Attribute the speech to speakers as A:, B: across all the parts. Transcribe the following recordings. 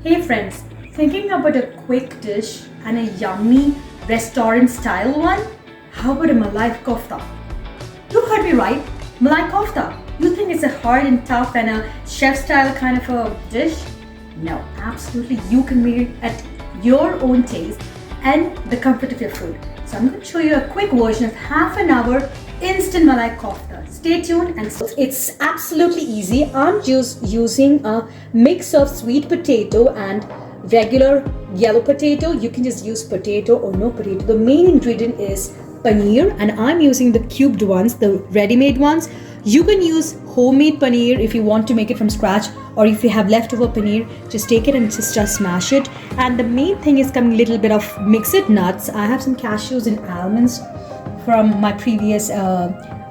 A: Hey friends, thinking about a quick dish and a yummy restaurant style one? How about a Malai Kofta? You heard me right, Malai Kofta. You think it's a hard and tough and a chef style kind of a dish? No, absolutely you can make it at your own taste and the comfort of your food. So I'm going to show you a quick version of half an hour instant Malai Kofta. Stay tuned and it's absolutely easy. I'm just using a mix of sweet potato and regular yellow potato. You can just use potato or no potato. The main ingredient is paneer and I'm using the cubed ones, the ready-made ones. You can use homemade paneer if you want to make it from scratch, or if you have leftover paneer, just take it and just smash it. And the main thing is coming a little bit of mixed nuts. I have some cashews and almonds from my previous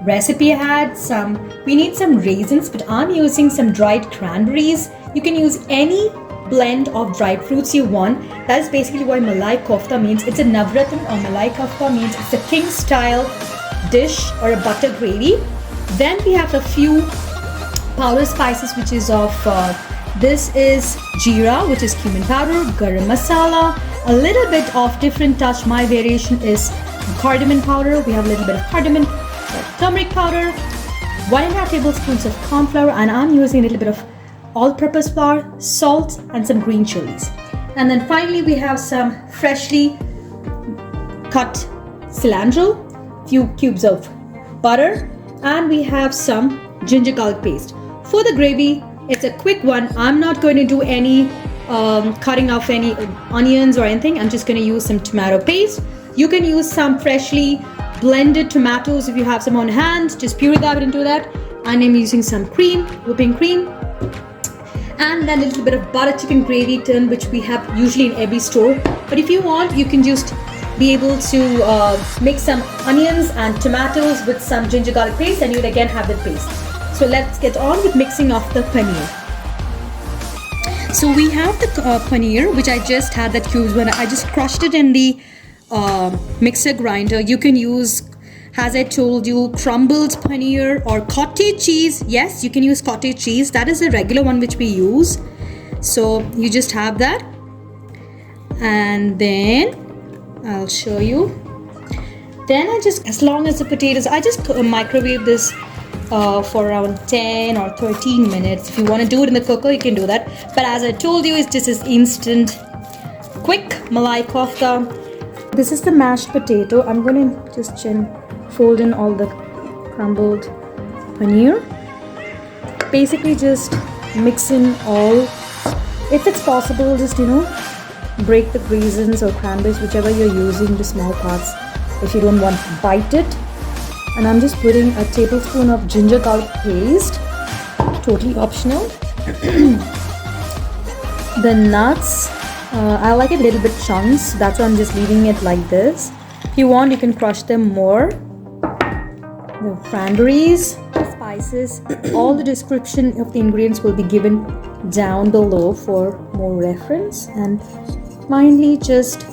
A: recipe. I had we need some raisins, but I'm using some dried cranberries. You can use any blend of dried fruits you want. That is basically what Malai Kofta means. It's a Navratna, or Malai Kofta means it's a king style dish or a butter gravy. Then we have a few powder spices, which is of this is jeera, which is cumin powder, garam masala, a little bit of different touch. My variation is cardamon powder. We have a little bit of cardamom, turmeric powder, 1.5 tablespoons of cornflour, and I'm using a little bit of all-purpose flour, salt, and some green chilies. And then finally we have some freshly cut cilantro, few cubes of butter, and we have some ginger garlic paste. For the gravy, it's a quick one. I'm not going to do any cutting off any onions or anything. I'm just going to use some tomato paste. You can use some freshly blended tomatoes if you have some on hand. Just puree that into that. And I'm using some cream, whipping cream, and then a little bit of butter chicken gravy tin, which we have usually in every store. But if you want, you can just be able to mix some onions and tomatoes with some ginger garlic paste, and you'll again have the paste. So let's get on with mixing off the paneer. So we have the paneer, which I just had that cubes when I just crushed it in the mixer grinder. You can use, as I told you, crumbled paneer or cottage cheese. Yes, you can use cottage cheese. That is a regular one which we use. So you just have that, and then I'll show you. Then I just, as long as the potatoes, I just microwave this for around 10 or 13 minutes. If you want to do it in the cooker, you can do that. But as I told you, it's just this instant, quick Malai Kofta. This is the mashed potato. I'm going to just fold in all the crumbled paneer. Basically just mix in all. If it's possible, just break the raisins or cranberries, whichever you're using, the small parts, if you don't want to bite it. And I'm just putting a tablespoon of ginger garlic paste, totally optional. The nuts, I like it a little bit chunks, that's why I'm just leaving it like this. If you want, you can crush them more. The cranberries, the spices, all the description of the ingredients will be given down below for more reference. And finally just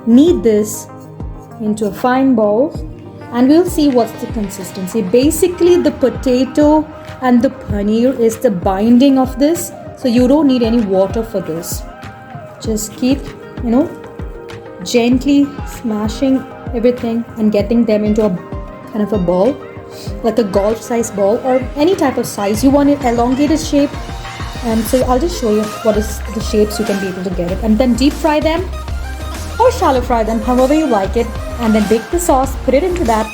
A: knead this into a fine bowl, and we'll see what's the consistency. Basically the potato and the paneer is the binding of this, so you don't need any water for this. Just keep gently smashing everything and getting them into a kind of a ball, like a golf size ball or any type of size. You want it elongated shape, and so I'll just show you what is the shapes you can be able to get it. And then deep fry them or shallow fry them, however you like it, and then bake the sauce, put it into that.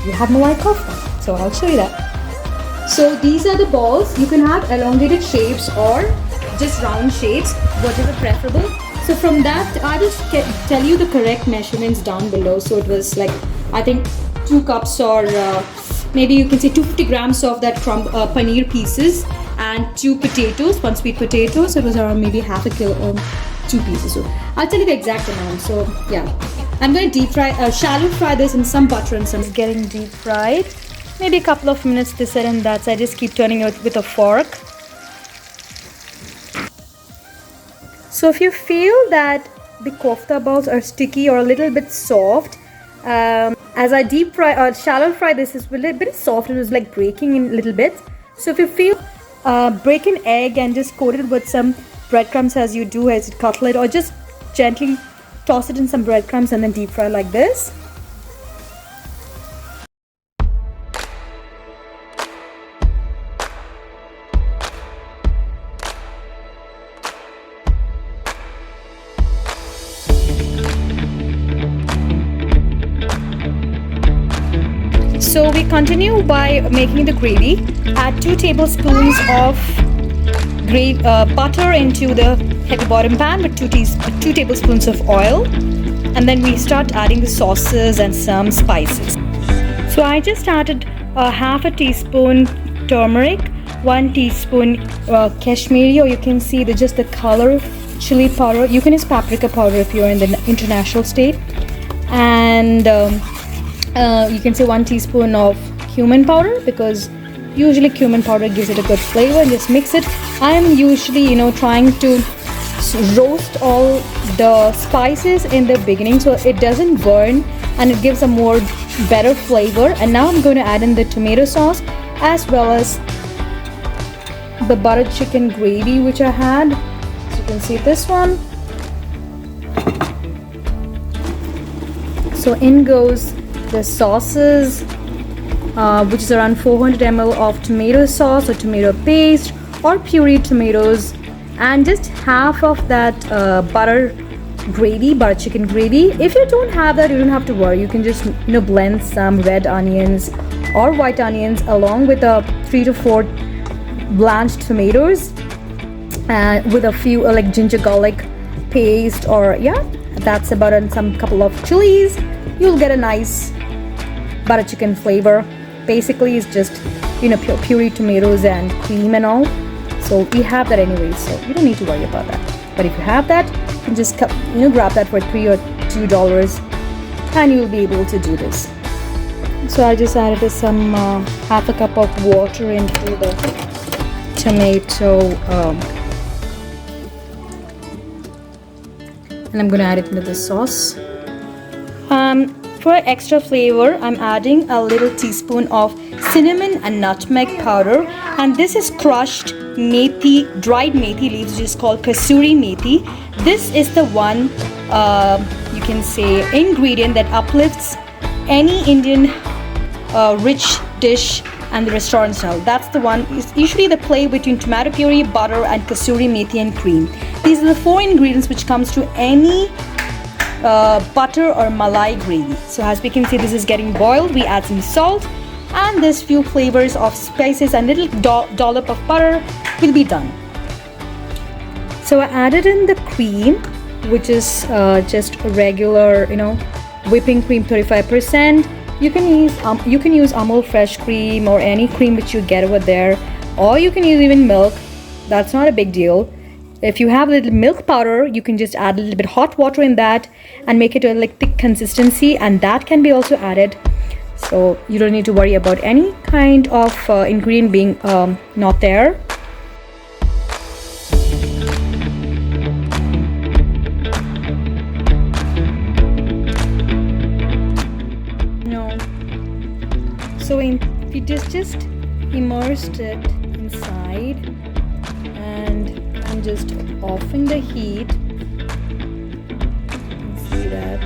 A: You have Malai Kofta. So I'll show you that. So these are the balls. You can have elongated shapes or just round shapes, whatever preferable. So from that, I will tell you the correct measurements down below. So it was like, I think 2 cups or maybe you can say 250 grams of that paneer pieces, and 2 potatoes, 1 sweet potato. So it was around maybe half a kilo, 2 pieces. So I'll tell you the exact amount. So yeah, I'm going to deep fry, shallow fry this in some butter and some. It's getting deep fried. Maybe a couple of minutes this side and that side. Just keep turning it with a fork. So if you feel that the kofta balls are sticky or a little bit soft, as I deep fry or shallow fry this, is a little bit soft. It was like breaking in little bits. So if you feel break an egg and just coat it with some breadcrumbs as you do as a cutlet, or just gently toss it in some breadcrumbs and then deep fry like this. So we continue by making the gravy. Add 2 tablespoons of butter into the heavy bottom pan with 2 tablespoons of oil, and then we start adding the sauces and some spices. So I just added half a teaspoon turmeric, 1 teaspoon Kashmiri, or you can see just the color chili powder. You can use paprika powder if you're in the international state, and you can say 1 teaspoon of cumin powder, because usually cumin powder gives it a good flavor, and just mix it. I am usually trying to roast all the spices in the beginning so it doesn't burn and it gives a more better flavor. And now I'm going to add in the tomato sauce as well as the butter chicken gravy which I had. So you can see this one. So in goes the sauces, which is around 400 ml of tomato sauce or tomato paste or pureed tomatoes, and just half of that butter chicken gravy. If you don't have that, you don't have to worry. You can just blend some red onions or white onions along with 3 to 4 blanched tomatoes, and with a few like ginger garlic paste, or that's about it, and some couple of chilies. You'll get a nice butter chicken flavor. Basically it's just pureed tomatoes and cream and all, so we have that anyway, so you don't need to worry about that. But if you have that, you can just grab that for $3 or $2 and you'll be able to do this. So I just added some half a cup of water into the tomato, and I'm gonna add it into the sauce. For extra flavor, I'm adding a little teaspoon of cinnamon and nutmeg powder, and this is crushed methi, dried methi leaves, which is called Kasuri methi. This is the one you can say ingredient that uplifts any Indian rich dish and the restaurant style. That's the one. It's usually the play between tomato puree, butter and kasuri methi and cream. These are the 4 ingredients which comes to any butter or malai gravy. So as we can see, this is getting boiled. We add some salt and this few flavors of spices and little dollop of butter will be done. So I added in the cream, which is just a regular whipping cream, 35%. You can use Amul fresh cream or any cream which you get over there, or you can use even milk. That's not a big deal. If you have a little milk powder, you can just add a little bit hot water in that and make it a thick consistency, and that can be also added. So you don't need to worry about any kind of ingredient being not there. So we just immersed it inside, and I'm just offing the heat. You can see that.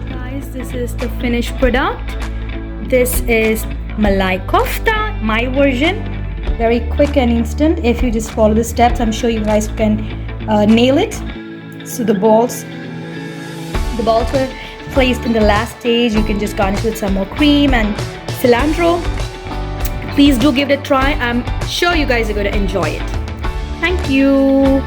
A: Guys, this is the finished product. This is Malai Kofta, my version. Very quick and instant. If you just follow the steps, I'm sure you guys can nail it. So the balls were placed in the last stage. You can just garnish with some more cream and cilantro. Please do give it a try. I'm sure you guys are going to enjoy it. Thank you.